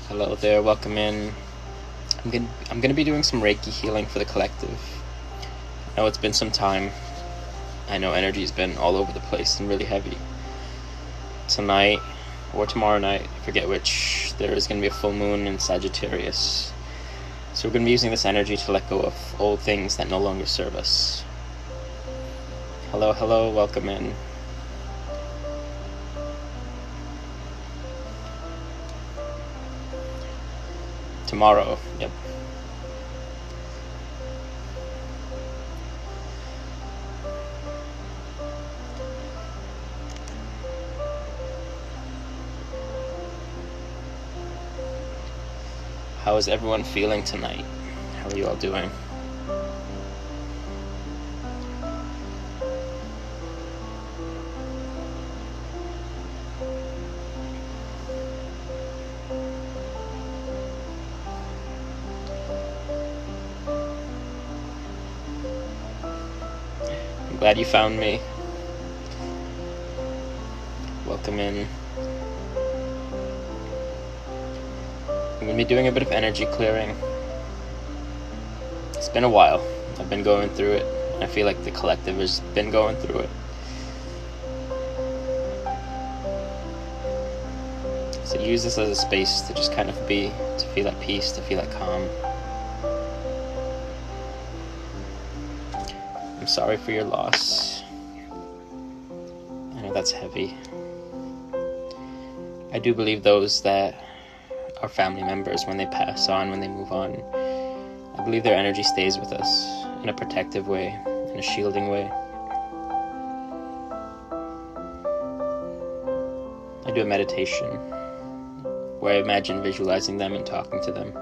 Hello there, welcome in. I'm gonna be doing some Reiki healing for the collective. I know it's been some time. I know energy's been all over the place and really heavy. Tonight, or tomorrow night, I forget which, there is gonna be a full moon in Sagittarius. So we're gonna be using this energy to let go of old things that no longer serve us. Hello, welcome in. Tomorrow, yep. How is everyone feeling tonight? How are you all doing? Glad you found me. Welcome in. I'm going to be doing a bit of energy clearing. It's been a while. I've been going through it. I feel like the collective has been going through it. So use this as a space to just kind of be, to feel at peace, to feel at calm. I'm sorry for your loss. I know that's heavy. I do believe those that are family members, when they pass on, when they move on, I believe their energy stays with us in a protective way, in a shielding way. I do a meditation where I imagine visualizing them and talking to them,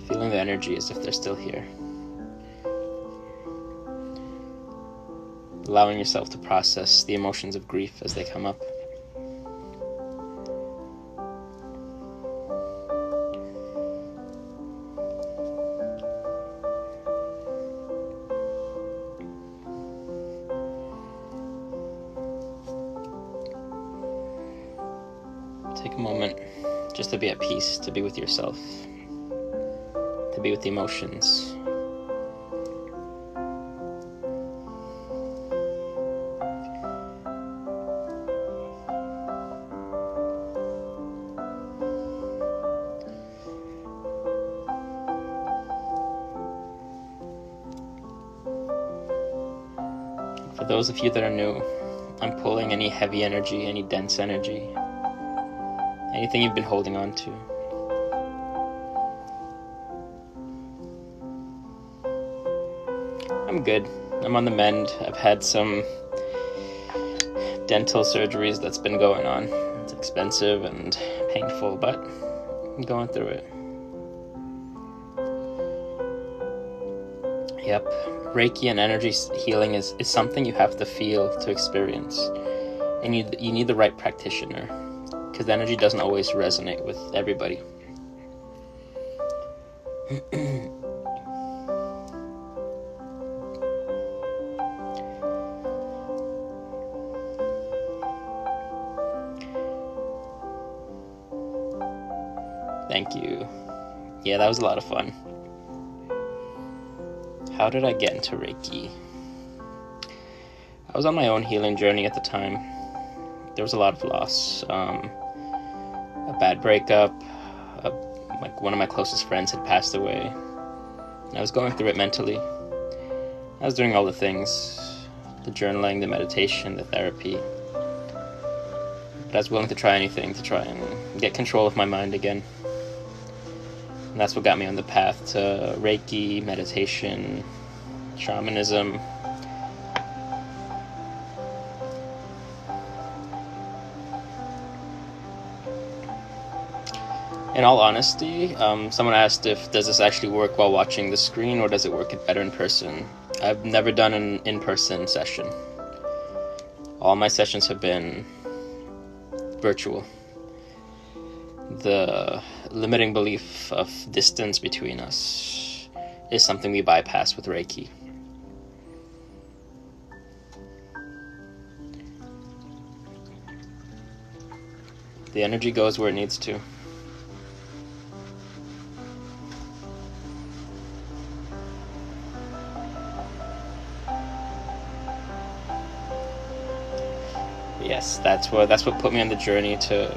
feeling the energy as if they're still here. Allowing yourself to process the emotions of grief as they come up. Take a moment just to be at peace, to be with yourself, to be with the emotions. For those of you that are new, I'm pulling any heavy energy, any dense energy, anything you've been holding on to. I'm good. I'm on the mend. I've had some dental surgeries that's been going on. It's expensive and painful, but I'm going through it. Yep. Reiki and energy healing is something you have to feel to experience. And you need the right practitioner, because energy doesn't always resonate with everybody. Thank you. Yeah, that was a lot of fun. How did I get into Reiki? I was on my own healing journey at the time. There was a lot of loss. A bad breakup. Like one of my closest friends had passed away. And I was going through it mentally. I was doing all the things. The journaling, the meditation, the therapy. But I was willing to try anything to try and get control of my mind again. And that's what got me on the path to Reiki, meditation, shamanism. In all honesty, someone asked does this actually work while watching the screen, or does it work better in person? I've never done an in-person session. All my sessions have been virtual. The limiting belief of distance between us is something we bypass with Reiki. The energy goes where it needs to. Yes, that's what put me on the journey to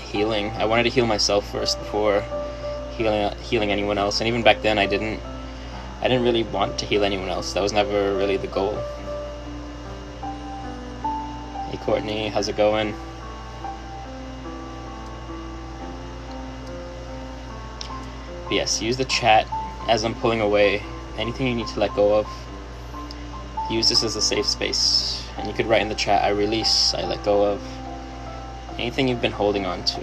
healing. I wanted to heal myself first before healing anyone else. And even back then, I didn't really want to heal anyone else. That was never really the goal. Hey Courtney, how's it going? But yes, use the chat as I'm pulling away. Anything you need to let go of, use this as a safe space. And you could write in the chat, I release, I let go of anything you've been holding on to.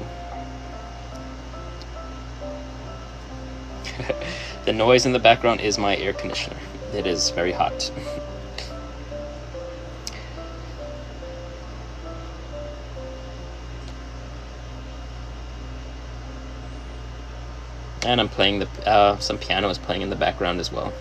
The noise in the background is my air conditioner. It is very hot. And I'm playing some piano is playing in the background as well.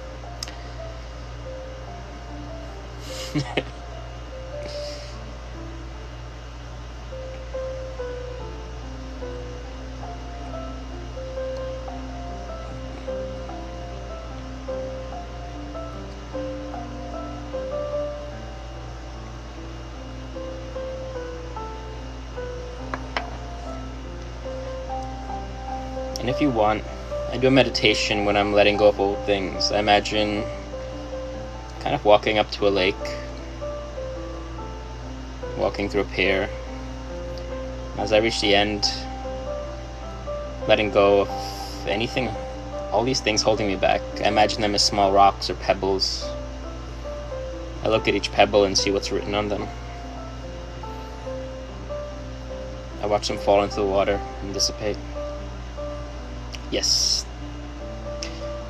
And if you want, I do a meditation when I'm letting go of old things. I imagine kind of walking up to a lake, walking through a pier. As I reach the end, letting go of anything, all these things holding me back. I imagine them as small rocks or pebbles. I look at each pebble and see what's written on them. I watch them fall into the water and dissipate. Yes,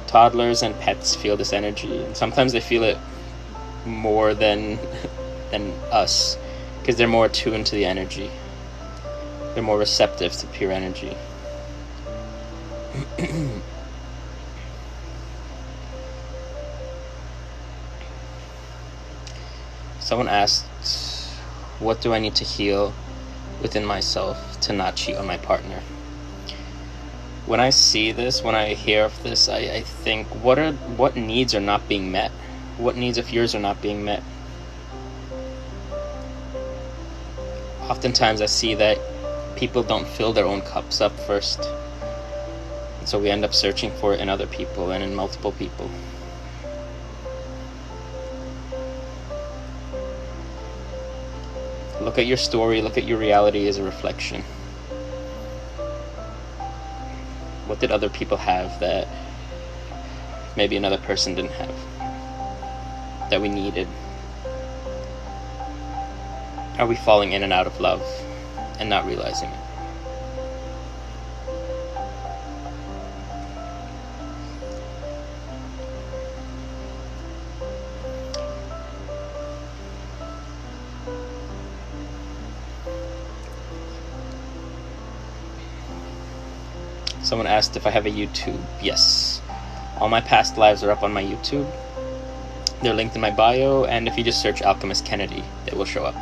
toddlers and pets feel this energy, and sometimes they feel it more than us, because they're more attuned to the energy. They're more receptive to pure energy. Someone asked, what do I need to heal within myself to not cheat on my partner? When I see this, when I hear of this, I think, what needs are not being met? What needs of yours are not being met? Oftentimes I see that people don't fill their own cups up first. And so we end up searching for it in other people and in multiple people. Look at your story, look at your reality as a reflection. What did other people have that maybe another person didn't have, that we needed? Are we falling in and out of love and not realizing it? Someone asked if I have a YouTube. Yes. All my past lives are up on my YouTube. They're linked in my bio, and if you just search Alchemist Kennedy, they will show up.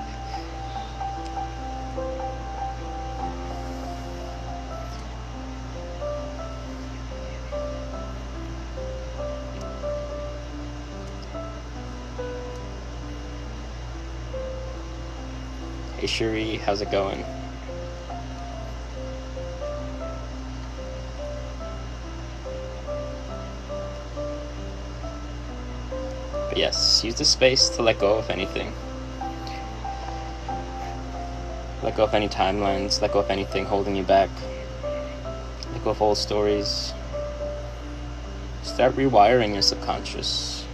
Hey Shuri, how's it going? Yes, use the space to let go of anything. Let go of any timelines, let go of anything holding you back. Let go of old stories. Start rewiring your subconscious.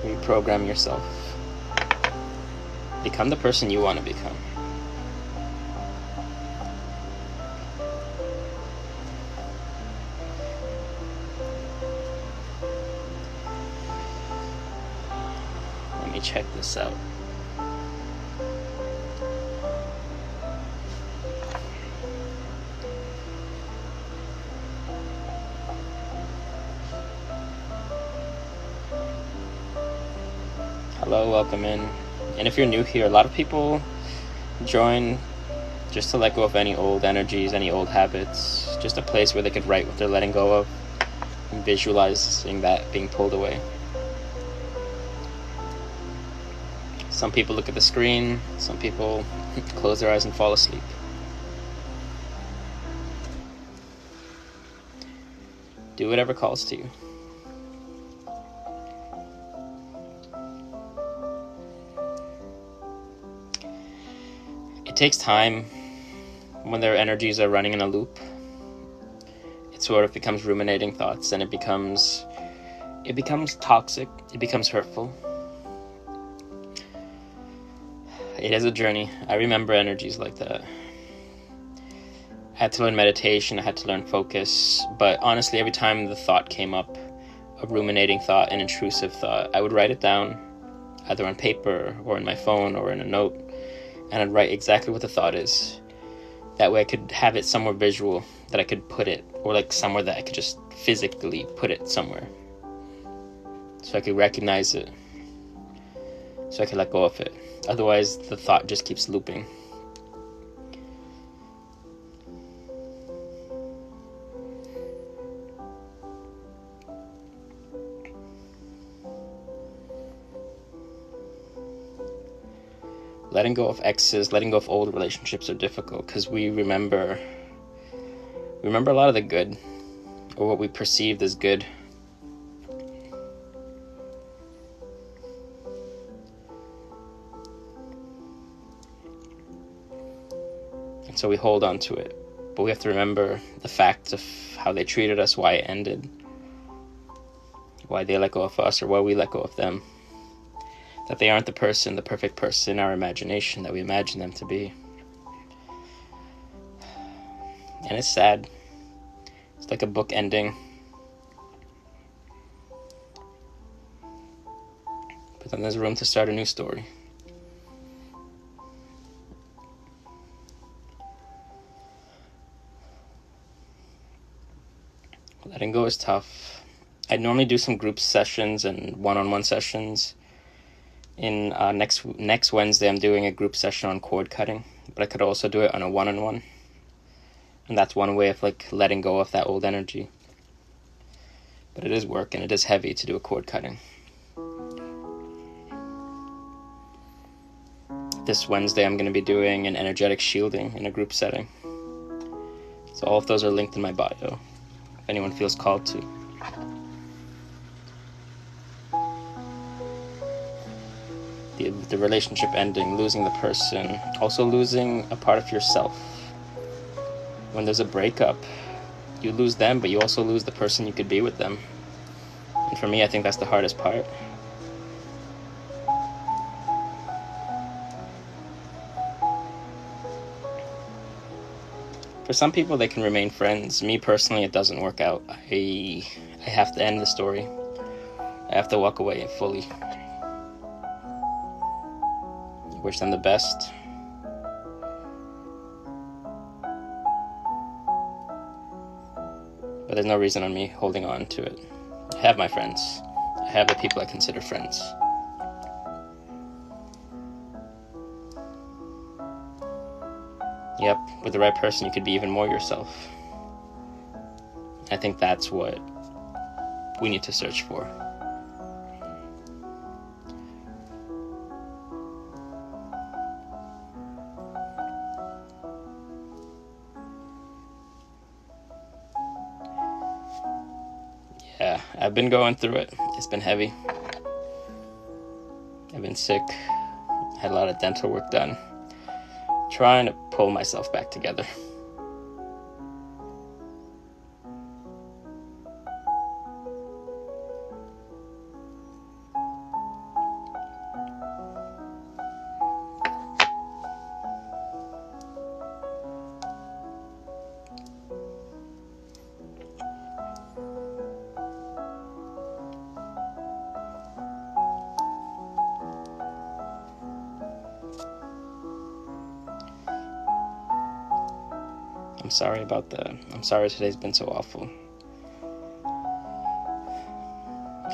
Reprogram yourself. Become the person you want to become. Let me check this out. Hello, welcome in. And if you're new here, a lot of people join just to let go of any old energies, any old habits, just a place where they could write what they're letting go of, and visualizing that being pulled away. Some people look at the screen, some people close their eyes and fall asleep. Do whatever calls to you. It takes time when their energies are running in a loop. It sort of becomes ruminating thoughts, and it becomes toxic, it becomes hurtful. It is a journey. I remember energies like that. I had to learn meditation, I had to learn focus, but honestly, every time the thought came up, a ruminating thought, an intrusive thought, I would write it down, either on paper or in my phone or in a note, and I'd write exactly what the thought is. That way I could have it somewhere visual that I could put it, or like somewhere that I could just physically put it somewhere. So I could recognize it, so I could let go of it. Otherwise, the thought just keeps looping. Letting go of exes, letting go of old relationships are difficult because we remember a lot of the good, or what we perceived as good. And so we hold on to it, but we have to remember the fact of how they treated us, why it ended, why they let go of us, or why we let go of them. That they aren't the perfect person in our imagination that we imagine them to be. And it's sad. It's like a book ending. But then there's room to start a new story. Letting go is tough. I normally do some group sessions and one-on-one sessions. In next Wednesday, I'm doing a group session on cord cutting, but I could also do it on a one-on-one. And that's one way of like letting go of that old energy. But it is work, and it is heavy to do a cord cutting. This Wednesday, I'm going to be doing an energetic shielding in a group setting. So all of those are linked in my bio, if anyone feels called to. The relationship ending, losing the person, also losing a part of yourself. When there's a breakup, you lose them, but you also lose the person you could be with them. And for me, I think that's the hardest part. For some people, they can remain friends. Me personally, it doesn't work out. I have to end the story. I have to walk away fully. Wish them the best. But there's no reason on me holding on to it. I have my friends. I have the people I consider friends. Yep, with the right person, you could be even more yourself. I think that's what we need to search for. Yeah, I've been going through it. It's been heavy. I've been sick. Had a lot of dental work done. Trying to pull myself back together. I'm sorry today's been so awful.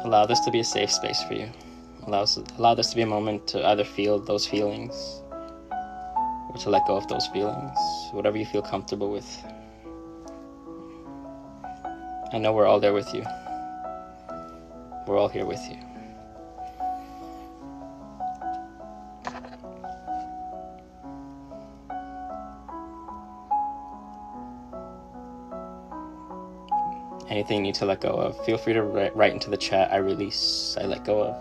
Allow this to be a safe space for you. Allow this to be a moment to either feel those feelings, or or to let go of those feelings, whatever you feel comfortable with. I know we're all there with you. We're all here with you. Anything you need to let go of, feel free to write into the chat, I release, I let go of.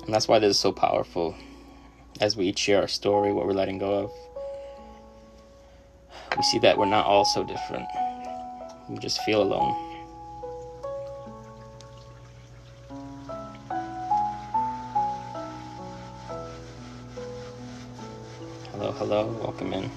And that's why this is so powerful. As we each share our story, what we're letting go of, we see that we're not all so different. We just feel alone. Hello, hello, welcome in.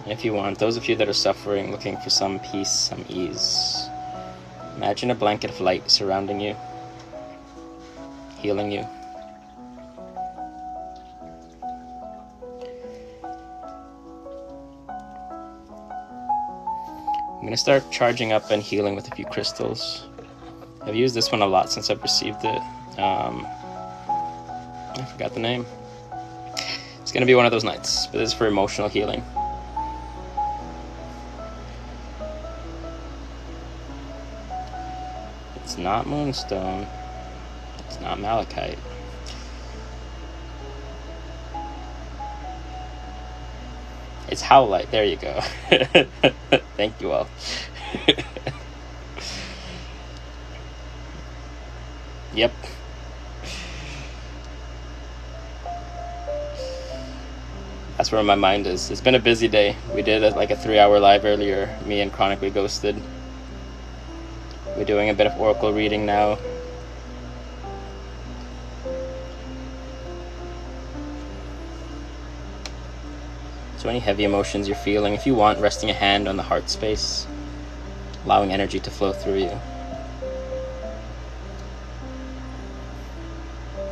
And if you want, those of you that are suffering, looking for some peace, some ease, imagine a blanket of light surrounding you, healing you. I'm going to start charging up and healing with a few crystals. I've used this one a lot since I've received it. I forgot the name. It's going to be one of those nights, but this is for emotional healing. It's not moonstone. It's not malachite. It's howlite. There you go. Thank you all. Yep. That's where my mind is. It's been a busy day. We did like a 3-hour live earlier, me and Chronically Ghosted. We're doing a bit of oracle reading now. So any heavy emotions you're feeling, if you want, resting a hand on the heart space, allowing energy to flow through you.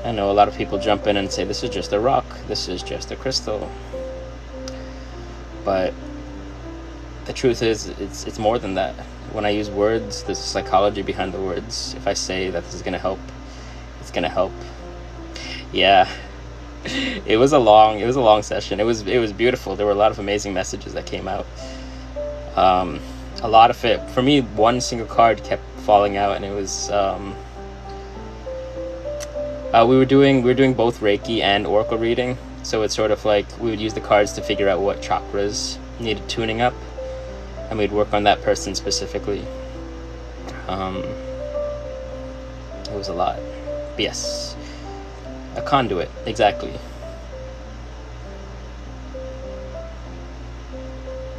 I know a lot of people jump in and say, this is just a rock, this is just a crystal. But the truth is, it's more than that. When I use words, there's a psychology behind the words. If I say that this is going to help, it's going to help. Yeah. It was a long session. It was beautiful. There were a lot of amazing messages that came out. A lot of it, for me, one single card kept falling out, and it was we were doing both Reiki and oracle reading. So it's sort of like we would use the cards to figure out what chakras needed tuning up, and we'd work on that person specifically. It was a lot. But yes. A conduit, exactly.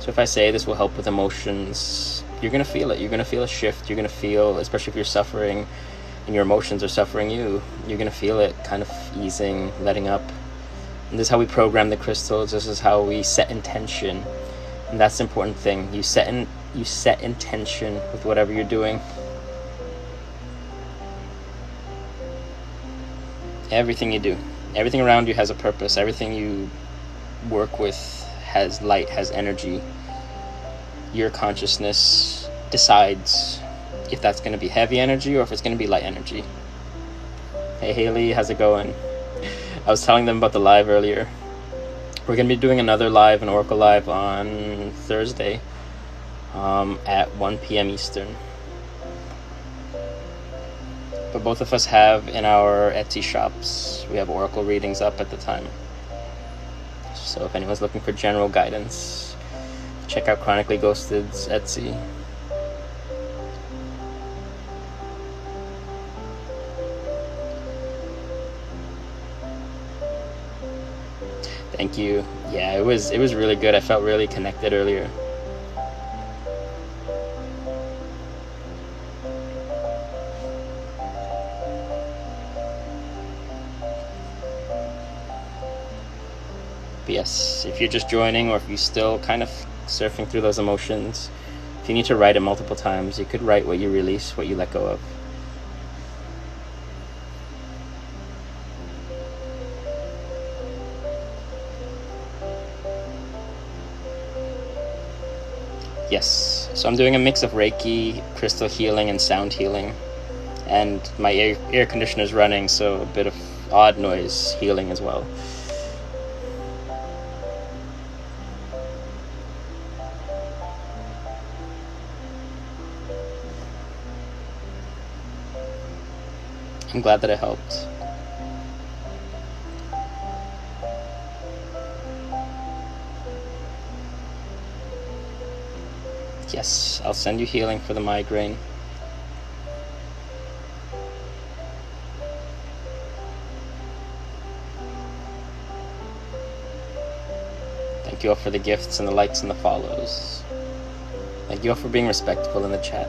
So if I say this will help with emotions, you're going to feel it. You're going to feel a shift. You're going to feel, especially if you're suffering and your emotions are suffering you, you're going to feel it kind of easing, letting up. And this is how we program the crystals. This is how we set intention. And that's the important thing. You set intention with whatever you're doing. Everything you do, everything around you has a purpose. Everything you work with has light, has energy. Your consciousness decides if that's going to be heavy energy or if it's going to be light energy. Hey Haley, how's it going? I was telling them about the live earlier. We're going to be doing another live, an Oracle live on Thursday at 1 p.m. Eastern. But both of us have in our Etsy shops, we have oracle readings up at the time. So if anyone's looking for general guidance, check out Chronically Ghosted's Etsy. Thank you. Yeah, it was really good. I felt really connected earlier. But yes, if you're just joining or if you're still kind of surfing through those emotions, if you need to write it multiple times, you could write what you release, what you let go of. Yes, so I'm doing a mix of Reiki, crystal healing, and sound healing. And my air conditioner's running, so a bit of odd noise healing as well. I'm glad that it helped. Yes, I'll send you healing for the migraine. Thank you all for the gifts and the likes and the follows. Thank you all for being respectful in the chat.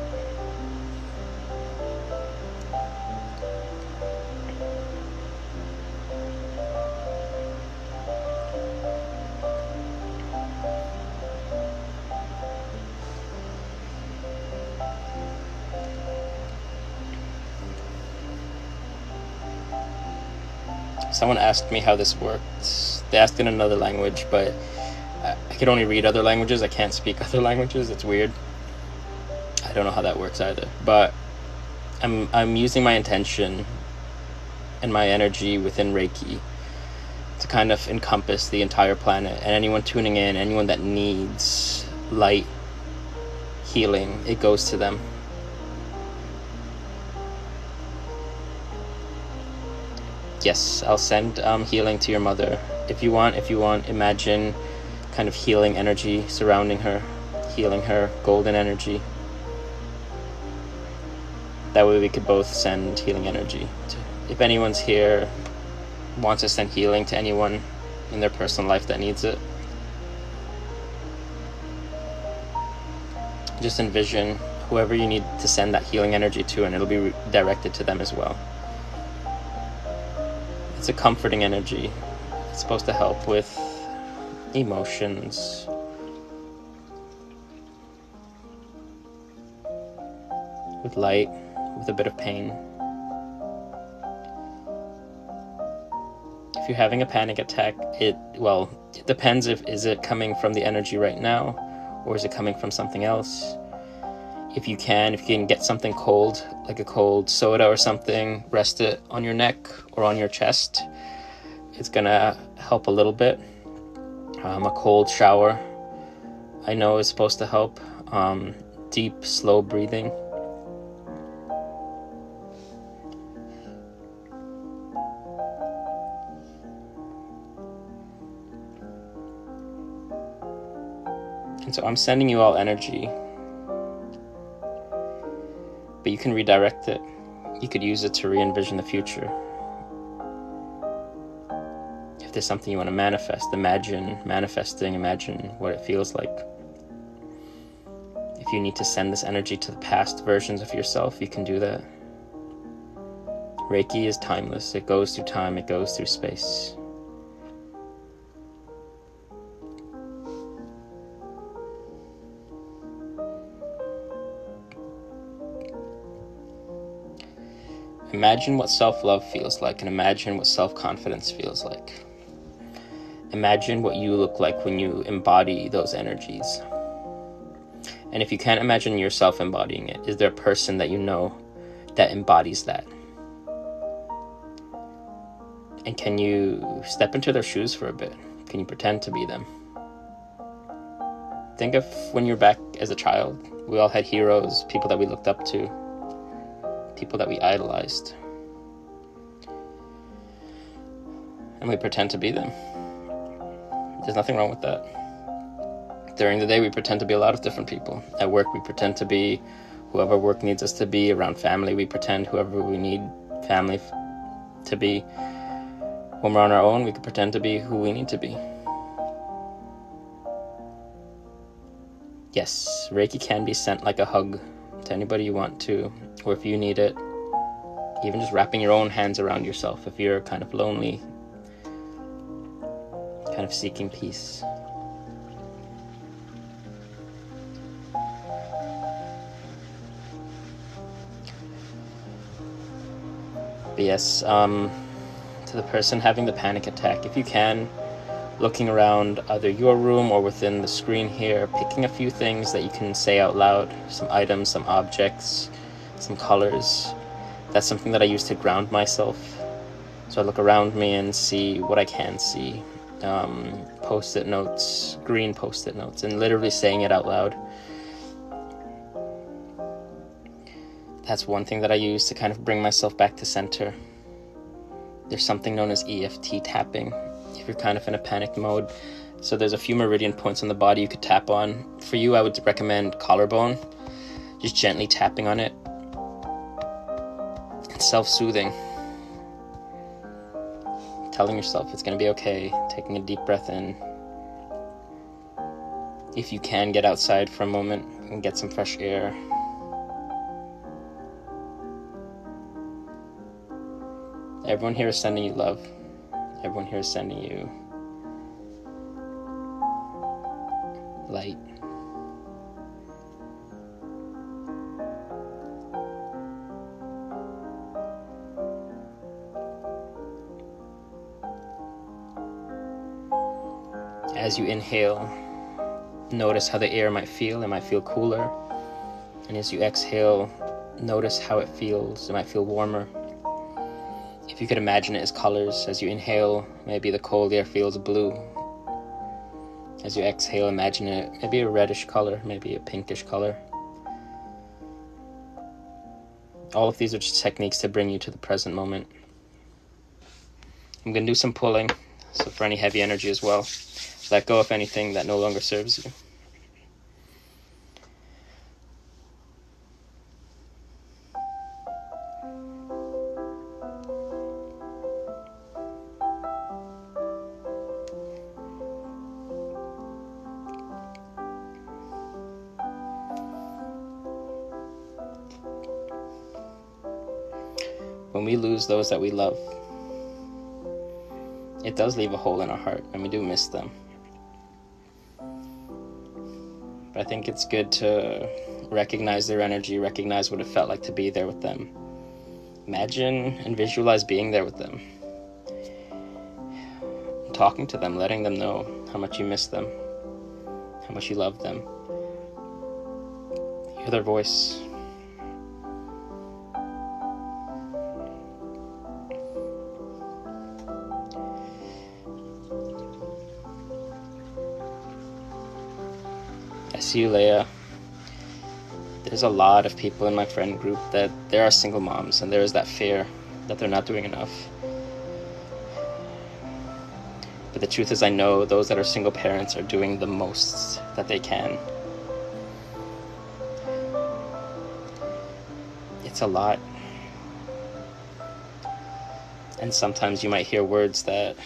Someone asked me how this worked. They asked in another language, but I could only read other languages. I can't speak other languages. It's weird. I don't know how that works either. But I'm using my intention and my energy within Reiki to kind of encompass the entire planet, and anyone tuning in, anyone that needs light healing, it goes to them. Yes, I'll send healing to your mother. If you want, imagine kind of healing energy surrounding her, healing her, golden energy. That way we could both send healing energy. If anyone's here, wants to send healing to anyone in their personal life that needs it, just envision whoever you need to send that healing energy to, and it'll be directed to them as well. It's a comforting energy. It's supposed to help with emotions, with light, with a bit of pain. If you're having a panic attack, it depends. Is it coming from the energy right now, or is it coming from something else? If you can get something cold, like a cold soda or something, rest it on your neck or on your chest. It's gonna help a little bit. A cold shower, I know, is supposed to help. Deep, slow breathing. And so I'm sending you all energy, but you can redirect it. You could use it to re-envision the future. If there's something you want to manifest, imagine manifesting, imagine what it feels like. If you need to send this energy to the past versions of yourself, you can do that. Reiki is timeless. It goes through time, it goes through space. Imagine what self-love feels like, and imagine what self-confidence feels like. Imagine what you look like when you embody those energies. And if you can't imagine yourself embodying it, is there a person that you know that embodies that? And can you step into their shoes for a bit? Can you pretend to be them? Think of when you're back as a child. We all had heroes, people that we looked up to, people that we idolized. And we pretend to be them. There's nothing wrong with that. During the day, we pretend to be a lot of different people. At work, we pretend to be whoever work needs us to be. Around family, we pretend whoever we need family to be. When we're on our own, we can pretend to be who we need to be. Yes, Reiki can be sent like a hug to anybody you want to, or if you need it, even just wrapping your own hands around yourself if you're kind of lonely, kind of seeking peace. But yes, to the person having the panic attack, if you can, looking around either your room or within the screen here, picking a few things that you can say out loud, some items, some objects, some colors. That's something that I use to ground myself. So I look around me and see what I can see. Post-it notes, green post-it notes, and literally saying it out loud. That's one thing that I use to kind of bring myself back to center. There's something known as EFT tapping, if you're kind of in a panic mode. So there's a few meridian points on the body you could tap on. For you, I would recommend collarbone, just gently tapping on it. It's self-soothing. Telling yourself it's going to be okay, taking a deep breath in. If you can, get outside for a moment and get some fresh air. Everyone here is sending you love. Everyone here is sending you light. As you inhale, notice how the air might feel. It might feel cooler. And as you exhale, notice how it feels. It might feel warmer. If you could imagine it as colors, as you inhale, maybe the cold air feels blue. As you exhale, imagine it maybe a reddish color, maybe a pinkish color. All of these are just techniques to bring you to the present moment. I'm going to do some pulling, so for any heavy energy as well. Let go of anything that no longer serves you. When we lose those that we love, it does leave a hole in our heart, and we do miss them. But I think it's good to recognize their energy, recognize what it felt like to be there with them. Imagine and visualize being there with them. Talking to them, letting them know how much you miss them, how much you love them. Hear their voice. I see you, Leia. There's a lot of people in my friend group that there are single moms, and there is that fear that they're not doing enough. But the truth is, I know those that are single parents are doing the most that they can. It's a lot. And sometimes you might hear words that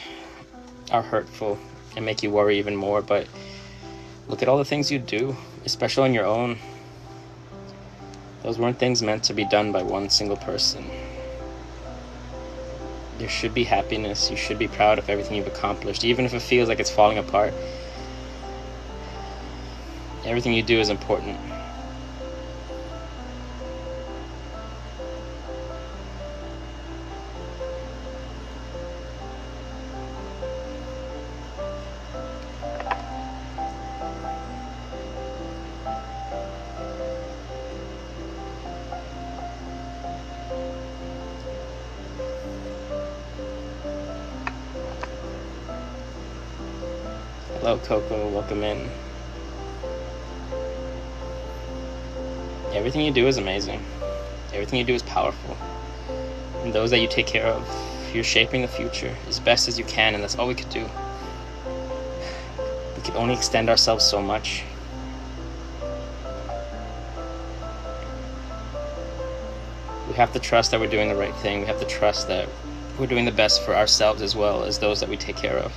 are hurtful and make you worry even more, but look at all the things you do, especially on your own. Those weren't things meant to be done by one single person. There should be happiness. You should be proud of everything you've accomplished, even if it feels like it's falling apart. Everything you do is important. Hello, Coco. Welcome in. Everything you do is amazing. Everything you do is powerful. And those that you take care of, you're shaping the future as best as you can, and that's all we could do. We can only extend ourselves so much. We have to trust that we're doing the right thing. We have to trust that we're doing the best for ourselves as well as those that we take care of.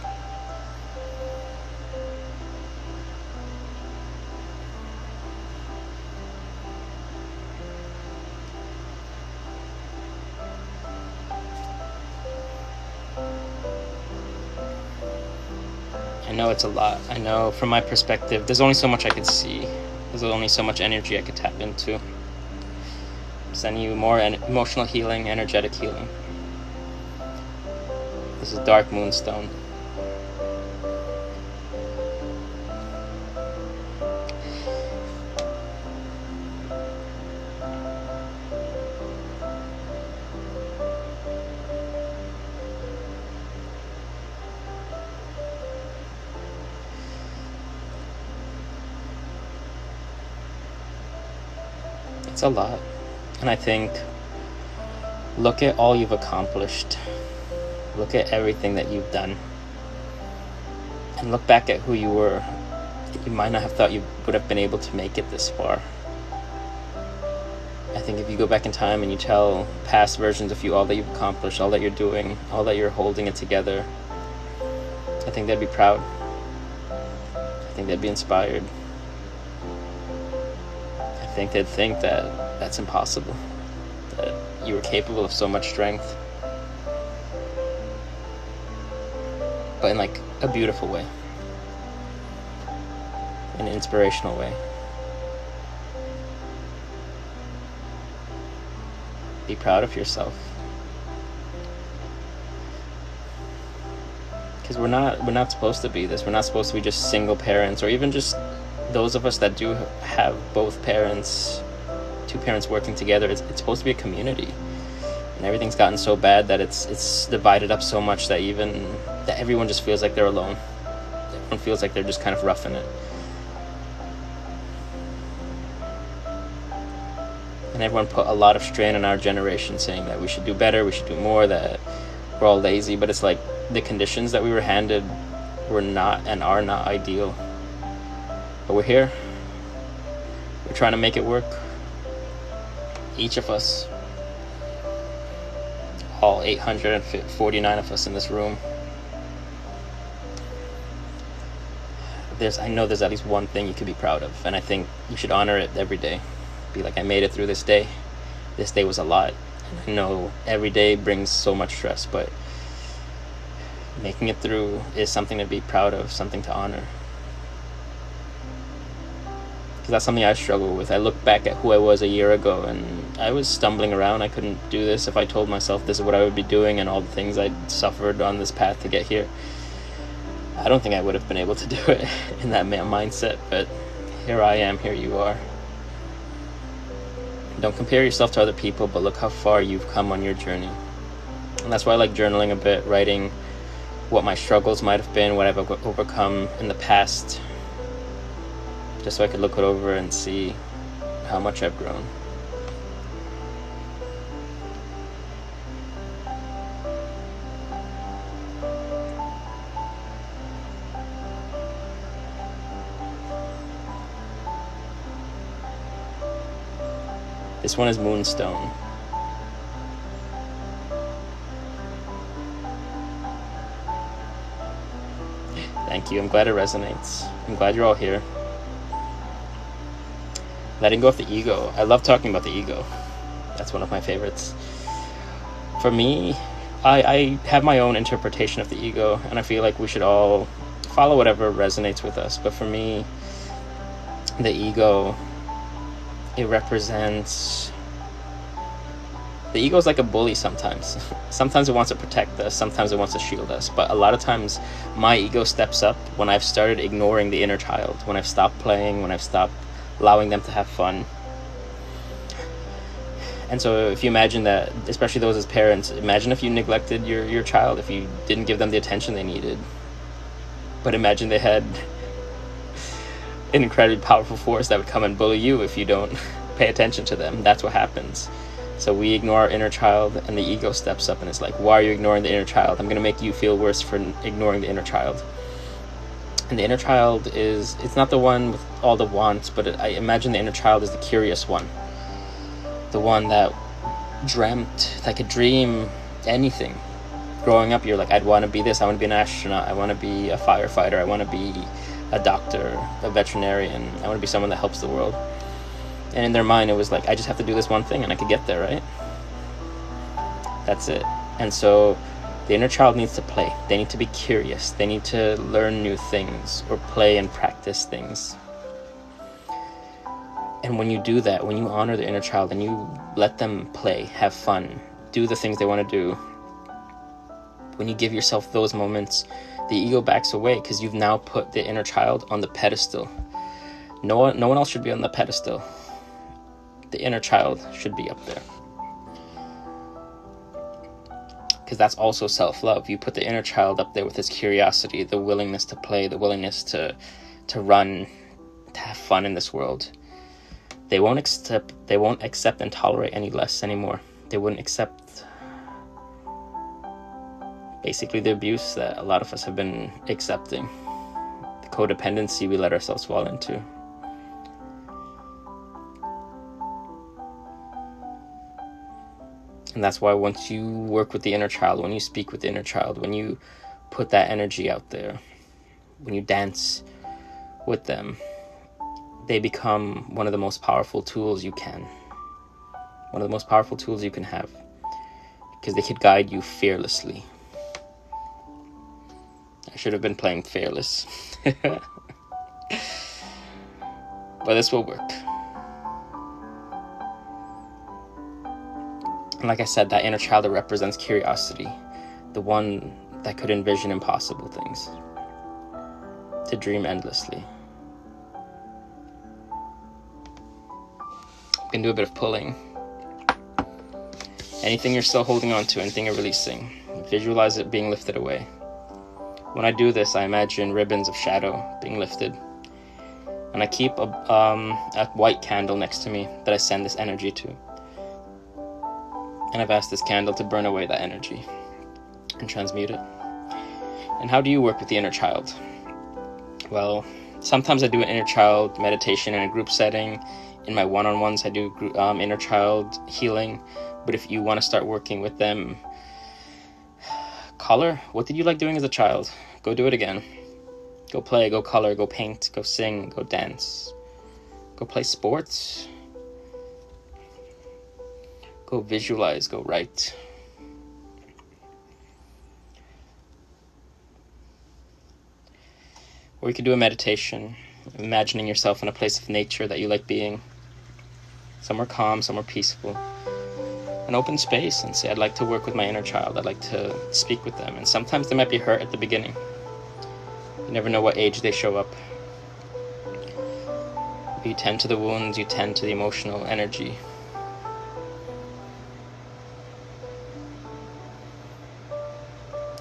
I know it's a lot. I know from my perspective, there's only so much I could see. There's only so much energy I could tap into. I'm sending you more emotional healing, energetic healing. This is Dark Moonstone. It's a lot. And I think, look at all you've accomplished. Look at everything that you've done. And look back at who you were. You might not have thought you would have been able to make it this far. I think if you go back in time and you tell past versions of you all that you've accomplished, all that you're doing, all that you're holding it together, I think they'd be proud. I think they'd be inspired. I think they'd think that that's impossible, that you were capable of so much strength, but in like a beautiful way, in an inspirational way. Be proud of yourself, because we're not supposed to be this. We're not supposed to be just single parents, or even just those of us that do have both parents, two parents working together. It's supposed to be a community, and everything's gotten so bad that it's divided up so much that everyone just feels like they're alone. Everyone feels like they're just kind of roughing it. And everyone put a lot of strain on our generation, saying that we should do better, we should do more, that we're all lazy. But it's like the conditions that we were handed were not and are not ideal. But we're here. We're trying to make it work. Each of us. All 849 of us in this room. I know there's at least one thing you could be proud of. And I think you should honor it every day. Be like, I made it through this day. This day was a lot. And I know every day brings so much stress, but making it through is something to be proud of, something to honor. Because that's something I struggle with. I look back at who I was a year ago, and I was stumbling around. I couldn't do this if I told myself this is what I would be doing, and all the things I'd suffered on this path to get here. I don't think I would have been able to do it in that mindset, but here I am, here you are. Don't compare yourself to other people, but look how far you've come on your journey. And that's why I like journaling a bit, writing what my struggles might have been, what I've overcome in the past, just so I could look it over and see how much I've grown. This one is Moonstone. Thank you. I'm glad it resonates. I'm glad you're all here. Letting go of the ego. I love talking about the ego. That's one of my favorites. For me, I have my own interpretation of the ego, and I feel like we should all follow whatever resonates with us. But for me, the ego, it represents... The ego is like a bully sometimes. Sometimes it wants to protect us, sometimes it wants to shield us. But a lot of times, my ego steps up when I've started ignoring the inner child, when I've stopped playing, when I've stopped allowing them to have fun. And so if you imagine that, especially those as parents, imagine if you neglected your child, if you didn't give them the attention they needed. But imagine they had an incredibly powerful force that would come and bully you if you don't pay attention to them. That's what happens. So we ignore our inner child, and the ego steps up and it's like, why are you ignoring the inner child? I'm going to make you feel worse for ignoring the inner child. And the inner child it's not the one with all the wants, but I imagine the inner child is the curious one. The one that dreamt, that could dream anything. Growing up, you're like, I'd want to be this, I want to be an astronaut, I want to be a firefighter, I want to be a doctor, a veterinarian, I want to be someone that helps the world. And in their mind, it was like, I just have to do this one thing and I could get there, right? That's it. And so the inner child needs to play. They need to be curious. They need to learn new things or play and practice things. And when you do that, when you honor the inner child and you let them play, have fun, do the things they want to do, when you give yourself those moments, the ego backs away because you've now put the inner child on the pedestal. No one else should be on the pedestal. The inner child should be up there. Because that's also self-love. You put the inner child up there with his curiosity, the willingness to play, the willingness to run, to have fun in this world. they won't accept and tolerate any less anymore. They wouldn't accept basically the abuse that a lot of us have been accepting, the codependency we let ourselves fall into. And that's why once you work with the inner child, when you speak with the inner child, when you put that energy out there, when you dance with them, they become one of the most powerful tools you can. One of the most powerful tools you can have. Because they could guide you fearlessly. I should have been playing Fearless. But this will work. And like I said, that inner child that represents curiosity, the one that could envision impossible things, to dream endlessly. You can do a bit of pulling. Anything you're still holding on to, anything you're releasing, visualize it being lifted away. When I do this, I imagine ribbons of shadow being lifted. And I keep a white candle next to me that I send this energy to. And I've asked this candle to burn away that energy and transmute it. And how do you work with the inner child? Well, sometimes I do an inner child meditation in a group setting. In my one-on-ones, I do inner child healing. But if you want to start working with them, color. What did you like doing as a child? Go do it again. Go play, go color, go paint, go sing, go dance. Go play sports. Go visualize, go write. Or you could do a meditation, imagining yourself in a place of nature that you like being. Somewhere calm, somewhere peaceful. An open space, and say, I'd like to work with my inner child. I'd like to speak with them. And sometimes they might be hurt at the beginning. You never know what age they show up. You tend to the wounds, you tend to the emotional energy.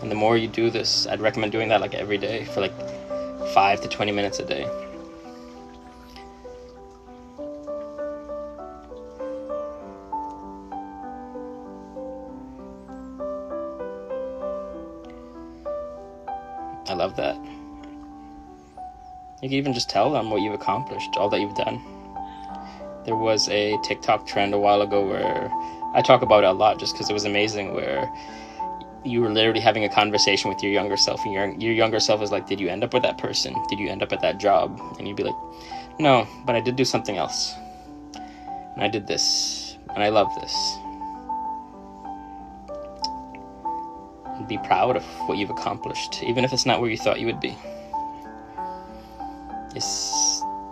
And the more you do this, I'd recommend doing that like every day for like 5 to 20 minutes a day. I love that. You can even just tell them what you've accomplished, all that you've done. There was a TikTok trend a while ago where I talk about it a lot just because it was amazing, where you were literally having a conversation with your younger self, and your younger self is like, did you end up with that person? Did you end up at that job? And you'd be like, no, but I did do something else. And I did this, and I love this. And be proud of what you've accomplished, even if it's not where you thought you would be.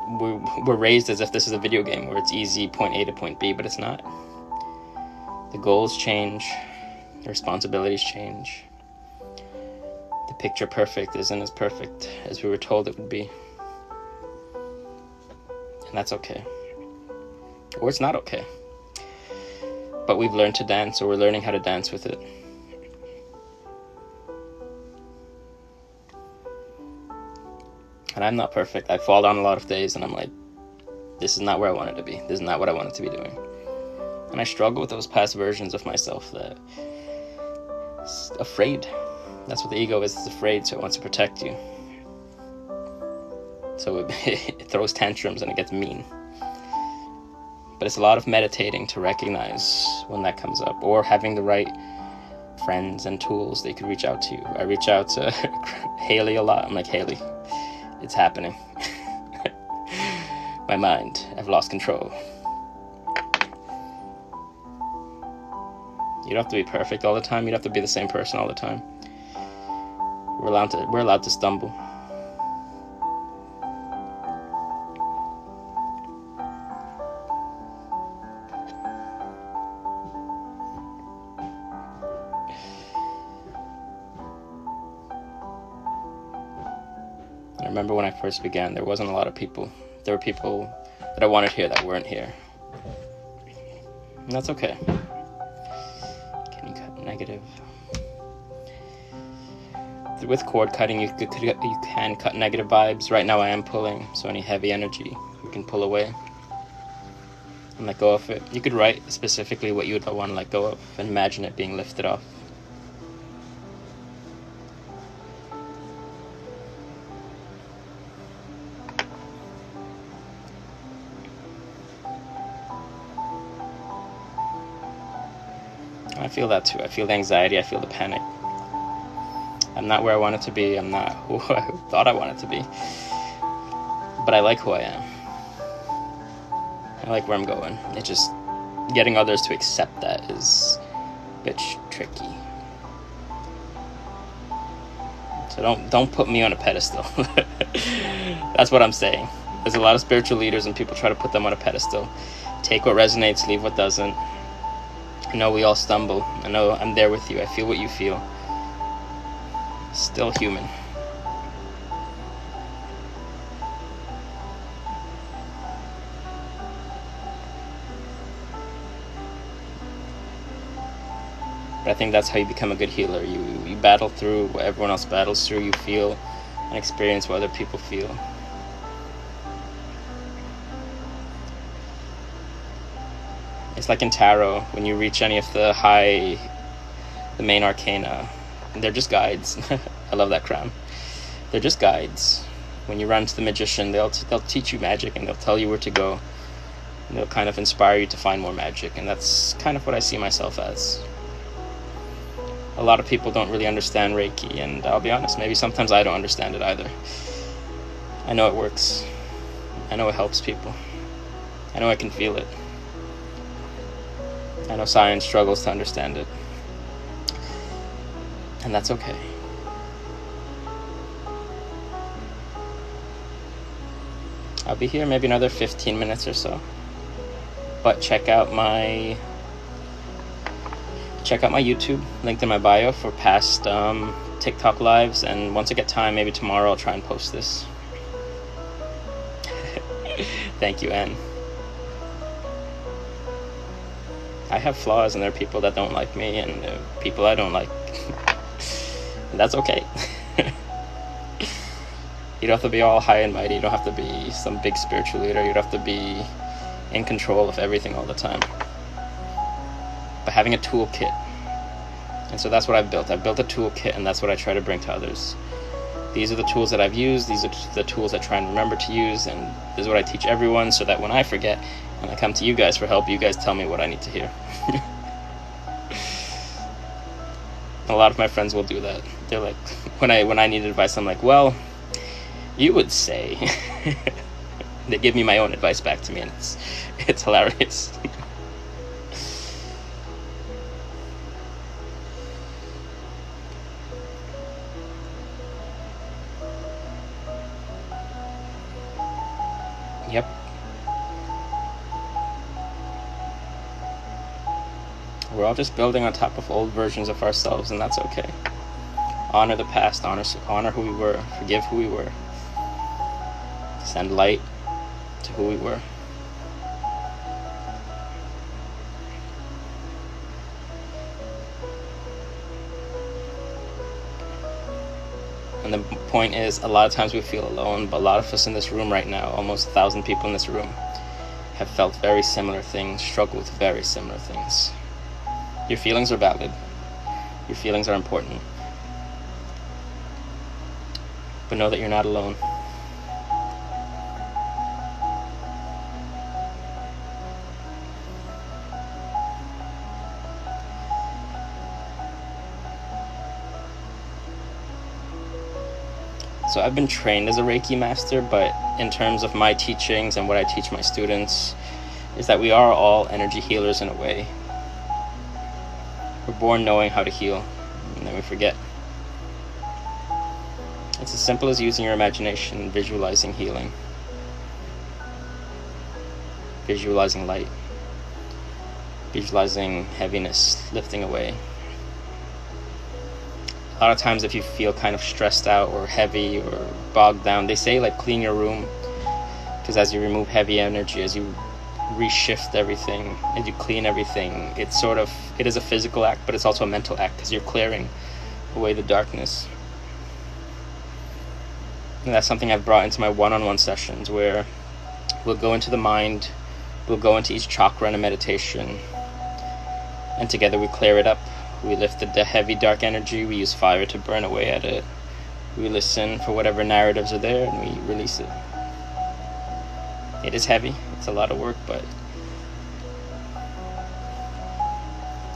We're raised as if this is a video game where it's easy, point A to point B, but it's not. The goals change. The responsibilities change. The picture perfect isn't as perfect as we were told it would be. And that's okay. Or it's not okay. But we've learned to dance, or we're learning how to dance with it. And I'm not perfect. I fall down a lot of days and I'm like, this is not where I wanted to be. This is not what I wanted to be doing. And I struggle with those past versions of myself that is afraid. That's what the ego is. It's afraid, so it wants to protect you. So it throws tantrums and it gets mean. But it's a lot of meditating to recognize when that comes up, or having the right friends and tools they could reach out to you. I reach out to Haley a lot. I'm like, Haley, it's happening. My mind, I've lost control. You don't have to be perfect all the time. You don't have to be the same person all the time. We're allowed to stumble. I remember when I first began, there wasn't a lot of people. There were people that I wanted here that weren't here. And that's okay. Can you cut negative? With cord cutting, you can cut negative vibes. Right now I am pulling, so any heavy energy you can pull away. and let go of it. You could write specifically what you would want to let go of and imagine it being lifted off. I feel that too. I feel the anxiety, I feel the panic. I'm not where I wanted to be, I'm not who I thought I wanted to be. But I like who I am. I like where I'm going. It's just getting others to accept that is a bit tricky. So don't put me on a pedestal. That's what I'm saying. There's a lot of spiritual leaders and people try to put them on a pedestal. Take what resonates, leave what doesn't. I know we all stumble. I know I'm there with you. I feel what you feel. Still human. But I think that's how you become a good healer. You battle through what everyone else battles through. You feel and experience what other people feel. It's like in tarot, when you reach any of the main arcana, they're just guides. I love that crown. They're just guides. When you run to the magician, they'll teach you magic and they'll tell you where to go. And they'll kind of inspire you to find more magic, and that's kind of what I see myself as. A lot of people don't really understand Reiki, and I'll be honest, maybe sometimes I don't understand it either. I know it works. I know it helps people. I know I can feel it. I know science struggles to understand it. And that's okay. I'll be here maybe another 15 minutes or so. But check out my YouTube, linked in my bio, for past TikTok lives, and once I get time, maybe tomorrow, I'll try and post this. Thank you, Anne. I have flaws, and there are people that don't like me, and people I don't like. And that's okay. You don't have to be all high and mighty. You don't have to be some big spiritual leader. You don't have to be in control of everything all the time. But having a toolkit. And so that's what I've built. I've built a toolkit, and that's what I try to bring to others. These are the tools that I've used. These are the tools I try and remember to use. And this is what I teach everyone, so that when I forget and I come to you guys for help, you guys tell me what I need to hear. A lot of my friends will do that. They're like, when I need advice, I'm like, well, you would say. They give me my own advice back to me, and it's hilarious. Yep. We're all just building on top of old versions of ourselves, and that's okay. Honor the past, honor who we were, forgive who we were. Send light to who we were. And the point is, a lot of times we feel alone, but a lot of us in this room right now, almost 1,000 people in this room, have felt very similar things, struggled with very similar things. Your feelings are valid. Your feelings are important. But know that you're not alone. So I've been trained as a Reiki master, but in terms of my teachings and what I teach my students, is that we are all energy healers in a way. We're born knowing how to heal, and then we forget. It's as simple as using your imagination and visualizing healing. Visualizing light. Visualizing heaviness lifting away. A lot of times if you feel kind of stressed out or heavy or bogged down, they say like clean your room, because as you remove heavy energy, as you reshift everything, as you clean everything, it is a physical act, but it's also a mental act, because you're clearing away the darkness. And that's something I've brought into my one-on-one sessions, where we'll go into the mind We'll go into each chakra in a meditation, and together we clear it up. We lift the heavy dark energy, we use fire to burn away at it. We listen for whatever narratives are there, and we release it. It is heavy, it's a lot of work, but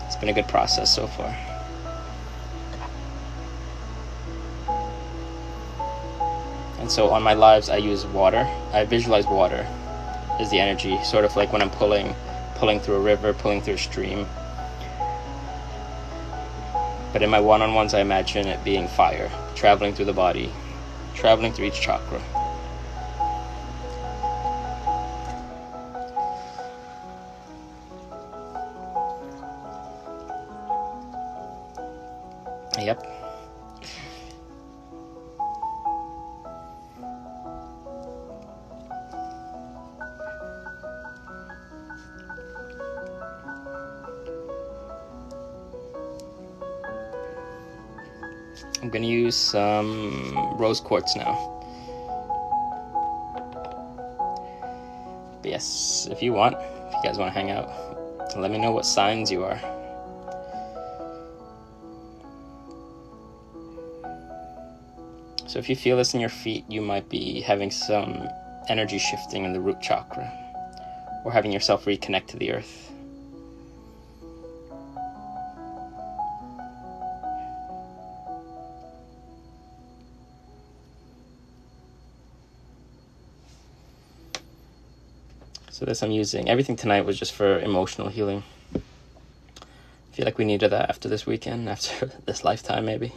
it's been a good process so far. And so on my lives, I use water. I visualize water as the energy, sort of like when I'm pulling through a river, pulling through a stream. But in my one-on-ones, I imagine it being fire, traveling through the body, traveling through each chakra. Yep. I'm going to use some rose quartz now. But yes, if you guys want to hang out, let me know what signs you are. So if you feel this in your feet, you might be having some energy shifting in the root chakra, or having yourself reconnect to the earth. So this I'm using. Everything tonight was just for emotional healing. I feel like we needed that after this weekend, after this lifetime maybe.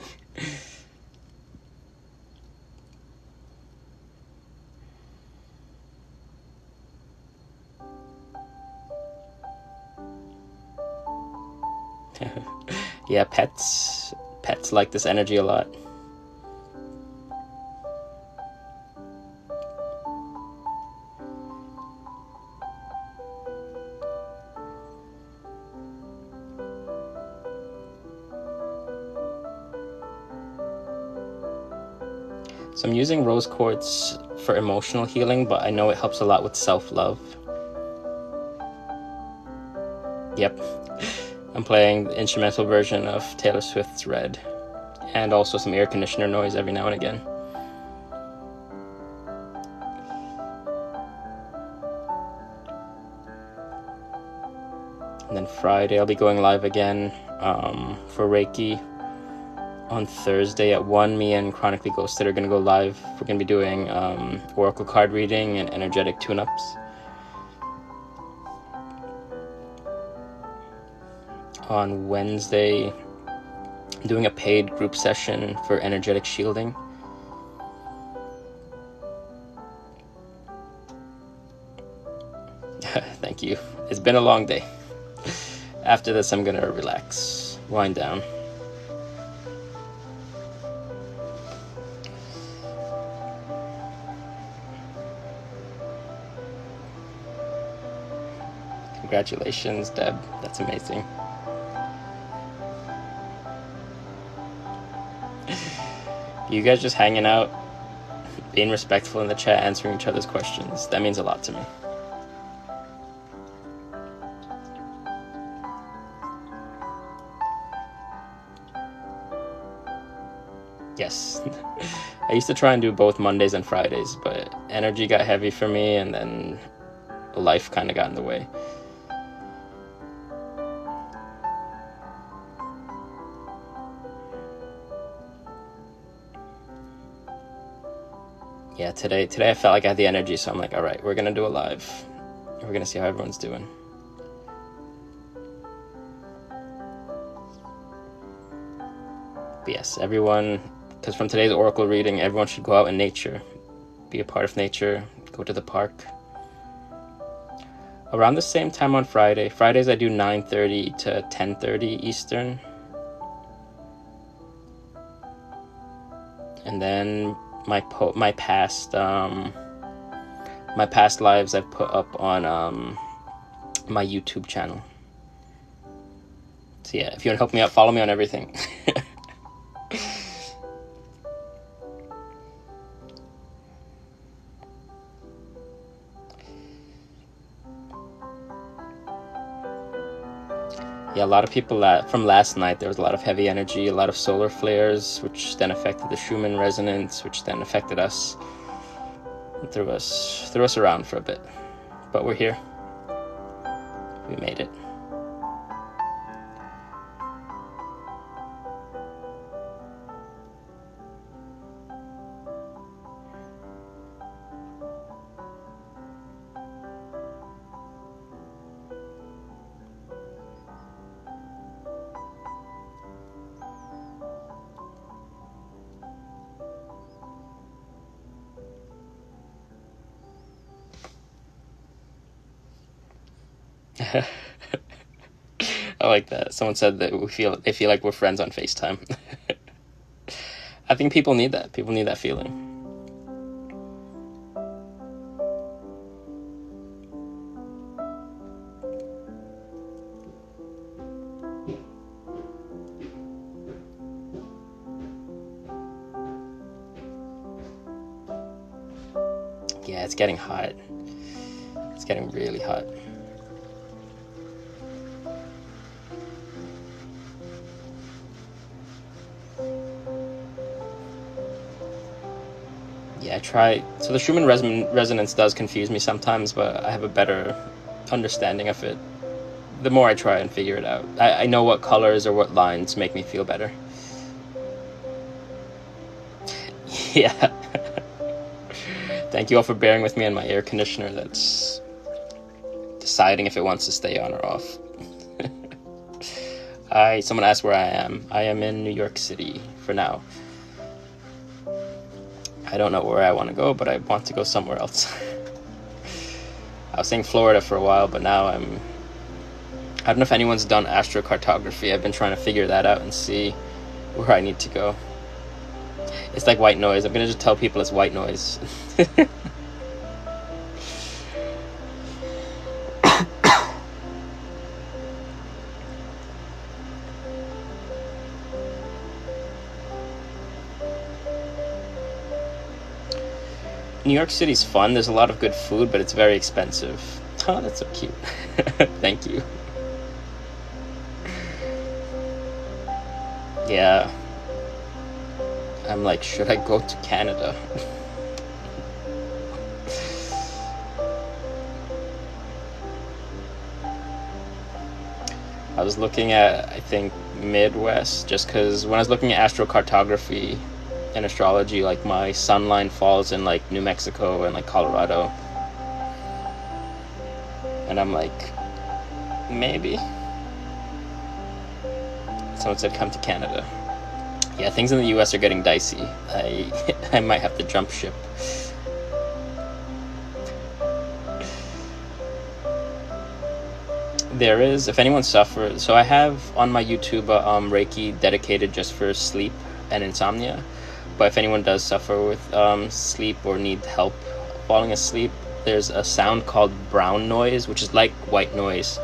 Yeah, pets like this energy a lot. So I'm using rose quartz for emotional healing, but I know it helps a lot with self-love. Yep. I'm playing the instrumental version of Taylor Swift's Red, and also some air conditioner noise every now and again. And then Friday I'll be going live again for Reiki. On Thursday at 1, me and Chronically Ghosted are going to go live. We're going to be doing oracle card reading and energetic tune-ups. On Wednesday, I'm doing a paid group session for energetic shielding. Thank you. It's been a long day. After this, I'm going to relax, wind down. Congratulations, Deb. That's amazing. You guys just hanging out, being respectful in the chat, answering each other's questions. That means a lot to me. Yes. I used to try and do both Mondays and Fridays, but energy got heavy for me, and then life kind of got in the way. Yeah, today I felt like I had the energy, so I'm like, all right, we're going to do a live. We're going to see how everyone's doing. But yes, everyone, because from today's oracle reading, everyone should go out in nature, be a part of nature, go to the park. Around the same time on Fridays I do 9:30 to 10:30 Eastern. And then my past lives I've put up on my YouTube channel. So yeah, if you want to help me out, follow me on everything. Yeah, a lot of people from last night, there was a lot of heavy energy, a lot of solar flares, which then affected the Schumann resonance, which then affected us and threw us around for a bit. But we're here. We made it. I like that. Someone said that they feel like we're friends on FaceTime. I think people need that. People need that feeling. Yeah, it's getting hot. It's getting really hot. Yeah, I try. So the Schumann resonance does confuse me sometimes, but I have a better understanding of it the more I try and figure it out. I know what colors or what lines make me feel better. Yeah. Thank you all for bearing with me on my air conditioner that's deciding if it wants to stay on or off. Someone asked where I am. I am in New York City for now. I don't know where I want to go, but I want to go somewhere else. I was saying Florida for a while, but now I don't know if anyone's done astrocartography. I've been trying to figure that out and see where I need to go. It's like white noise. I'm going to just tell people it's white noise. New York City's fun. There's a lot of good food, but it's very expensive. Oh, that's so cute. Thank you. Yeah. I'm like, should I go to Canada? I was looking at, I think, Midwest, just because when I was looking at astrocartography and astrology, like my sun line falls in like New Mexico and like Colorado, and I'm like, maybe. Someone said come to Canada. Yeah, things in the US are getting dicey. I might have to jump ship. There is, if anyone suffers, so I have on my YouTube Reiki dedicated just for sleep and insomnia. But if anyone does suffer with sleep or need help falling asleep, there's a sound called brown noise, which is like white noise,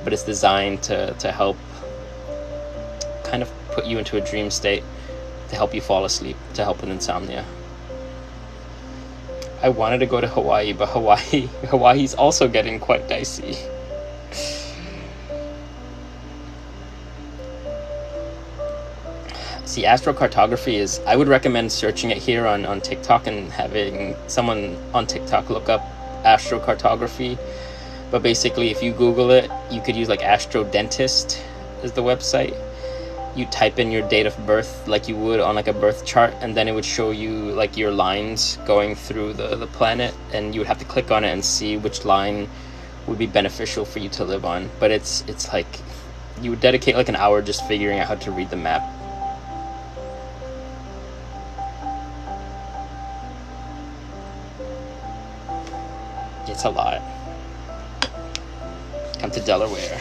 but it's designed to help kind of put you into a dream state, to help you fall asleep, to help with insomnia. I wanted to go to Hawaii, but Hawaii's also getting quite dicey. See, astrocartography is, I would recommend searching it here on TikTok and having someone on TikTok look up astrocartography. But basically, if you Google it, you could use like Astro Dentist is the website. You type in your date of birth like you would on like a birth chart, and then it would show you like your lines going through the planet, and you would have to click on it and see which line would be beneficial for you to live on. But it's like you would dedicate like an hour just figuring out how to read the map. It's a lot. Come to Delaware.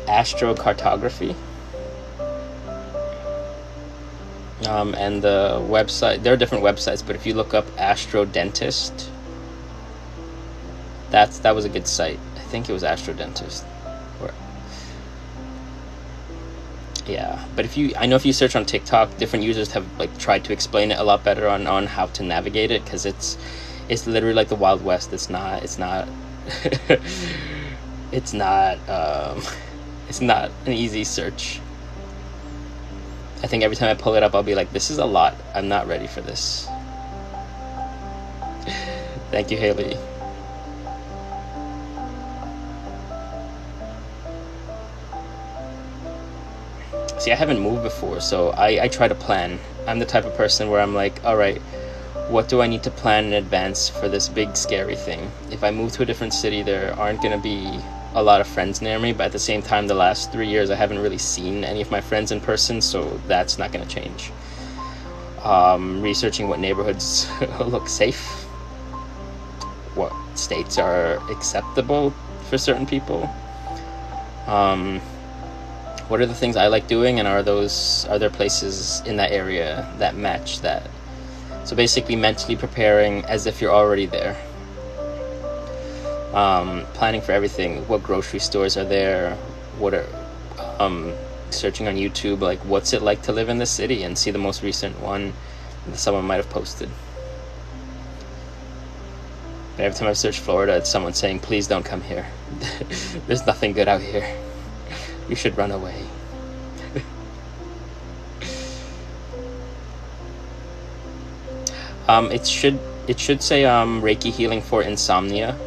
Astrocartography. And the website, there are different websites, but if you look up Astro Dentist, that was a good site. I think it was Astro Dentist. Yeah, but I know if you search on TikTok, different users have like tried to explain it a lot better on how to navigate it, because it's literally like the Wild West. It's not it's not it's not an easy search. I think every time I pull it up, I'll be like, this is a lot. I'm not ready for this. Thank you, Haley. See, I haven't moved before, so I try to plan. I'm the type of person where I'm like, all right, what do I need to plan in advance for this big scary thing? If I move to a different city, there aren't going to be a lot of friends near me, but at the same time, the last 3 years, I haven't really seen any of my friends in person, so that's not going to change. Researching what neighborhoods look safe, what states are acceptable for certain people. What are the things I like doing, and are there places in that area that match that? So basically mentally preparing as if you're already there. Planning for everything. What grocery stores are there? What are searching on YouTube, like what's it like to live in this city, and see the most recent one that someone might have posted. But every time I've searched Florida, it's someone saying, please don't come here. There's nothing good out here. You should run away. It should say Reiki Healing for insomnia.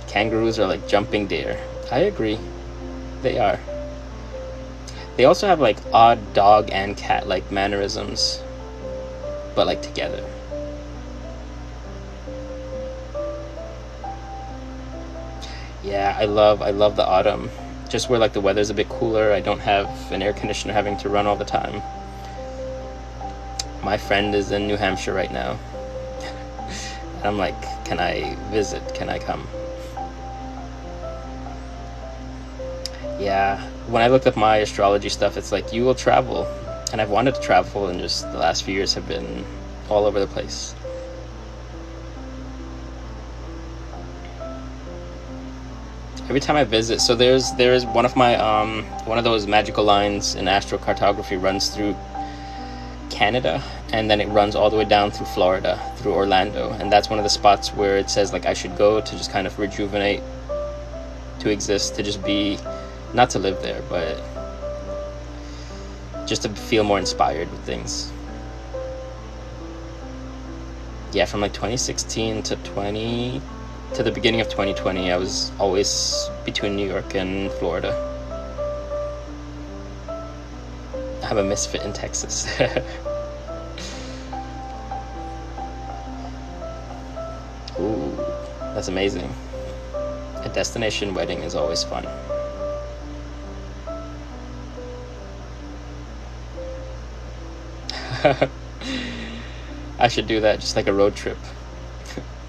Kangaroos are like jumping deer. I agree. They are. They also have like odd dog and cat like mannerisms, but like together. Yeah, I love the autumn. Just where like the weather's a bit cooler. I don't have an air conditioner having to run all the time. My friend is in New Hampshire right now. And I'm like, can I visit? Can I come? Yeah, when I looked up my astrology stuff, it's like, you will travel. And I've wanted to travel, and just the last few years have been all over the place. Every time I visit, so there's one of my one of those magical lines in astrocartography runs through Canada, and then it runs all the way down through Florida, through Orlando, and that's one of the spots where it says like I should go to just kind of rejuvenate, to exist, to just be, not to live there, but just to feel more inspired with things. Yeah, from like 2016 to the beginning of 2020, I was always between New York and Florida. I'm a misfit in Texas. Ooh, that's amazing. A destination wedding is always fun. I should do that, just like a road trip.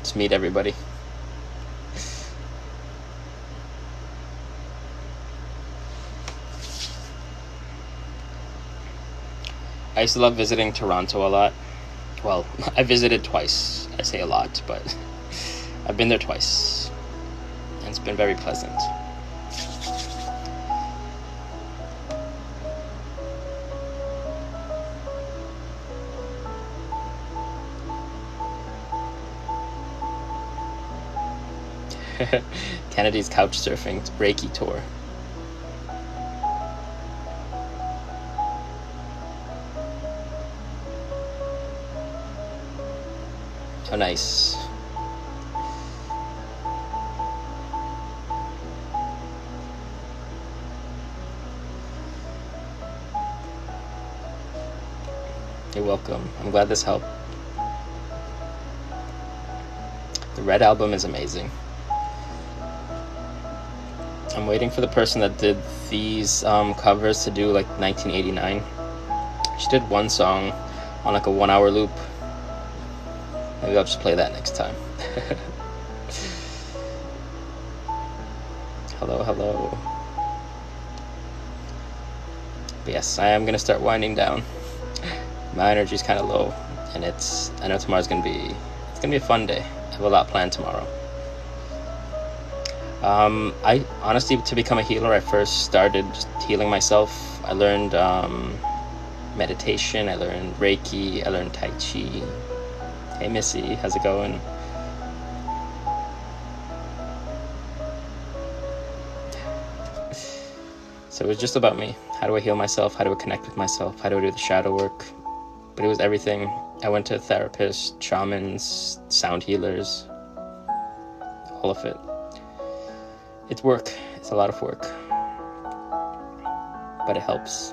Just meet everybody. I used to love visiting Toronto a lot. Well, I visited twice. I say a lot, but I've been there twice. And it's been very pleasant. Kennedy's couch surfing Reiki tour. Oh, nice. You're welcome. I'm glad this helped. The Red album is amazing. I'm waiting for the person that did these covers to do like 1989. She did one song on like a 1 hour loop. Maybe I'll just play that next time. Hello, hello. But yes, I am going to start winding down. My energy's kind of low, and I know tomorrow's going to be, it's going to be a fun day. I have a lot planned tomorrow. I honestly, to become a healer, I first started just healing myself. I learned meditation, I learned Reiki, I learned Tai Chi. Hey Missy, how's it going? So it was just about me. How do I heal myself? How do I connect with myself? How do I do the shadow work? But it was everything. I went to therapists, shamans, sound healers, all of it. It's work. It's a lot of work. But it helps.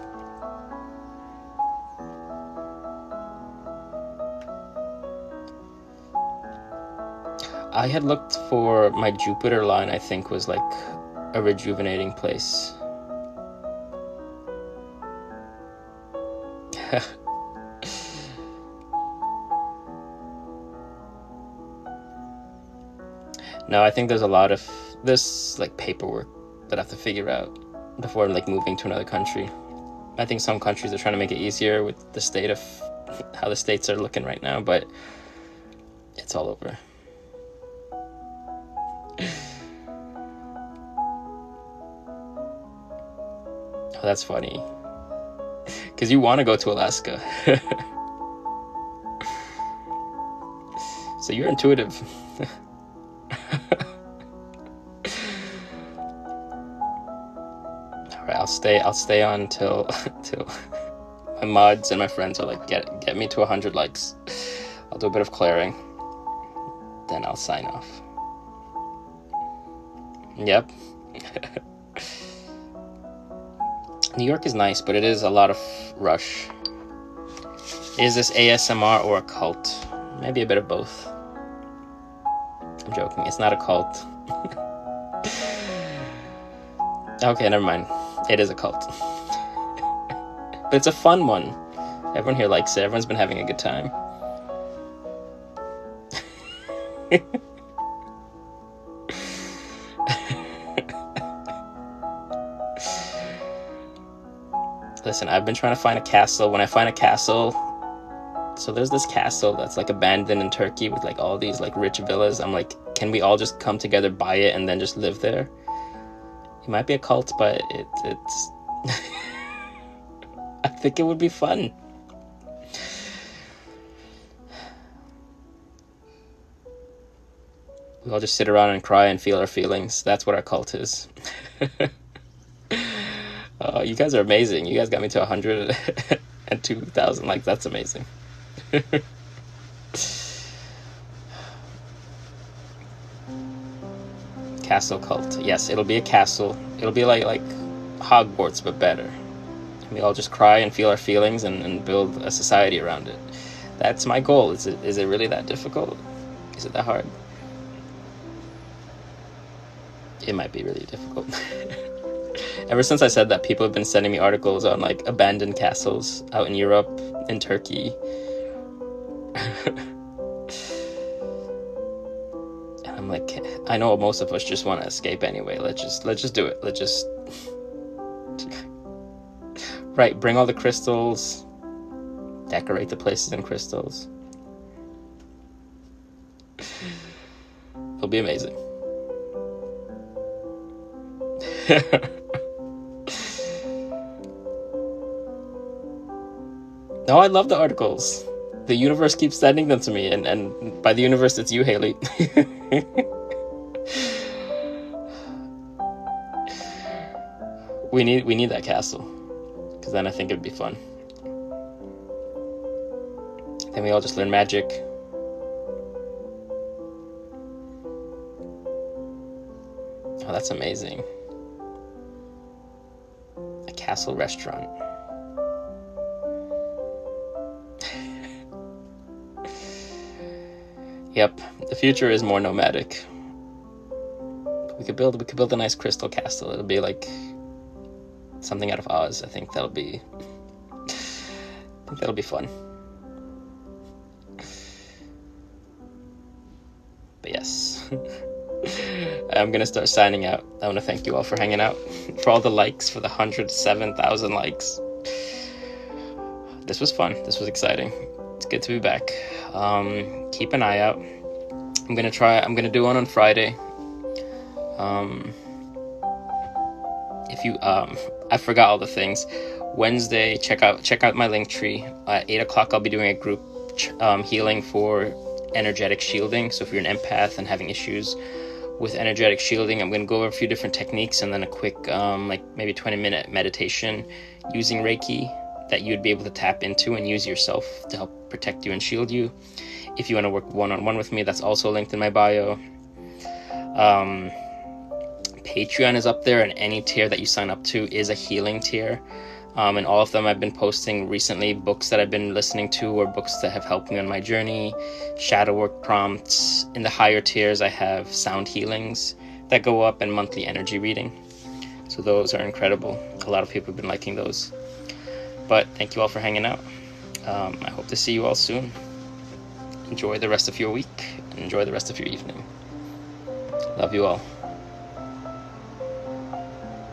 I had looked for my Jupiter line, I think, was like a rejuvenating place. No, I think there's a lot of this like paperwork that I have to figure out before like moving to another country. I think some countries are trying to make it easier with the state of how the states are looking right now, but it's all over. Oh, that's funny. Because you want to go to Alaska. So you're intuitive. Alright, I'll stay on till my mods and my friends are like, get me to 100 likes. I'll do a bit of clearing. Then I'll sign off. Yep. New York is nice, but it is a lot of rush. Is this ASMR or a cult? Maybe a bit of both. I'm joking. It's not a cult. Okay, never mind. It is a cult. But it's a fun one. Everyone here likes it. Everyone's been having a good time. Listen, I've been trying to find a castle. When I find a castle, so there's this castle that's like abandoned in Turkey with like all these like rich villas. I'm like, can we all just come together, buy it, and then just live there? It might be a cult, but it's I think it would be fun. We all just sit around and cry and feel our feelings. That's what our cult is. You guys are amazing. You guys got me to 102,000 likes. That's amazing. Castle cult. Yes, it'll be a castle. It'll be like Hogwarts, but better. And we all just cry and feel our feelings and build a society around it. That's my goal. Is it really that difficult? Is it that hard? It might be really difficult. Ever since I said that, people have been sending me articles on like abandoned castles out in Europe, in Turkey. And I'm like, I know most of us just want to escape anyway. Let's just do it. Let's just right, bring all the crystals, decorate the places in crystals. It'll be amazing. No, I love the articles. The universe keeps sending them to me, and by the universe, it's you, Haley. We need that castle, because then I think it'd be fun. Then we all just learn magic. Oh, that's amazing. A castle restaurant. Yep, the future is more nomadic. We could build a nice crystal castle. It'll be like something out of Oz. I think that'll be fun. But yes. I'm gonna start signing out. I want to thank you all for hanging out, for all the likes, for the 107,000 likes. This was fun. This was exciting. It's good to be back. Keep an eye out. I'm gonna do one on Friday. I forgot all the things. Wednesday, check out my link tree. At 8 o'clock, I'll be doing a group healing for energetic shielding. So if you're an empath and having issues with energetic shielding. I'm going to go over a few different techniques and then a quick like maybe 20-minute meditation using Reiki that you'd be able to tap into and use yourself to help protect you and shield you. If you want to work one-on-one with me, that's also linked in my bio. Patreon is up there, and any tier that you sign up to is a healing tier. And all of them I've been posting recently books that I've been listening to or books that have helped me on my journey, shadow work prompts. In the higher tiers, I have sound healings that go up and monthly energy reading. So those are incredible. A lot of people have been liking those. But thank you all for hanging out. I hope to see you all soon. Enjoy the rest of your week and enjoy the rest of your evening. Love you all.